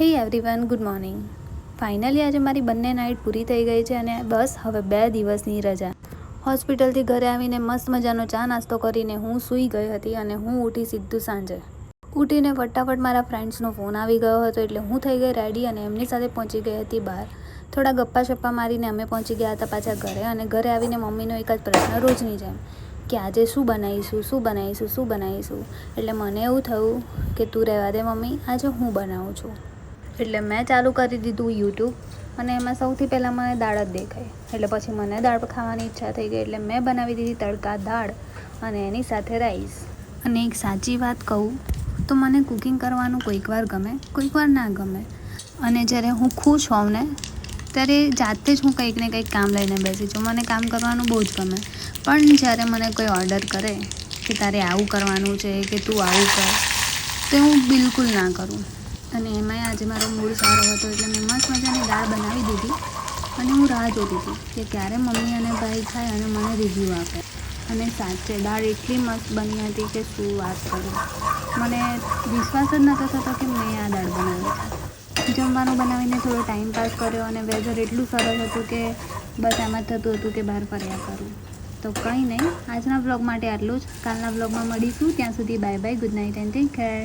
હે everyone, good morning. Finally આજે મારી બંને નાઇટ પૂરી થઈ ગઈ છે અને બસ હવે 2 દિવસની રજા. હોસ્પિટલથી ઘરે આવીને મસ્ત મજાનો ચા નાસ્તો કરીને હું સૂઈ ગઈ હતી અને હું ઉઠી સીધું સાંજે. ઉઠીને ફટાફટ મારા ફ્રેન્ડ્સનો ફોન આવી ગયો હતો એટલે હું થઈ ગઈ રેડી અને એમની સાથે પહોંચી ગઈ હતી બહાર. થોડા ગપ્પા શપ્પા મારીને અમે પહોંચી ગયા હતા પાછા ઘરે અને ઘરે આવીને મમ્મીનો એક જ પ્રશ્ન રોજની જેમ કે આજે શું બનાવીશું. એટલે મને એવું થયું કે તું રહેવા દે મમ્મી, આજે હું બનાવું છું. એટલે મેં ચાલુ કરી દીધું યુટ્યુબ અને એમાં સૌથી પહેલાં મને દાળ જ દેખાઈ. એટલે પછી મને દાળ ખાવાની ઈચ્છા થઈ ગઈ એટલે મેં બનાવી દીધી તડકા દાળ અને એની સાથે રાઈસ. અને એક સાચી વાત કહું તો મને કુકિંગ કરવાનું કોઈક વાર ગમે, કોઈક વાર ના ગમે. અને જ્યારે હું ખુશ હોઉં ને ત્યારે જાતે જ હું કંઈક ને કંઈક કામ લઈને બેસી જાઉં. મને કામ કરવાનું બહુ જ ગમે. પણ જ્યારે મને કોઈ ઓર્ડર કરે કે તારે આવું કરવાનું છે કે તું આવું કર તો હું બિલકુલ ના કરું. અને એમાંય આજે મારો મૂડ સારો હતો એટલે મેં મસ્ત મજાની દાળ બનાવી દીધી અને હું રાહ જોતી હતી કે ક્યારે મમ્મી અને ભાઈ ખાય અને મને રિવ્યૂ આપે. અને સાચે દાળ એટલી મસ્ત બની હતી કે શું વાત કરું. મને વિશ્વાસ જ નહોતો થતો કે મેં આ દાળ બનાવી છે. જમવાનું બનાવીને થોડો ટાઈમ પાસ કર્યો અને વેધર એટલું સરસ હતું કે બસ આમ જ થતું હતું કે બહાર ફર્યા કરું. તો કંઈ નહીં, આજના બ્લોગ માટે આટલું જ. કાલના બ્લોગમાં મળીશું. ત્યાં સુધી bye bye, good night and take care.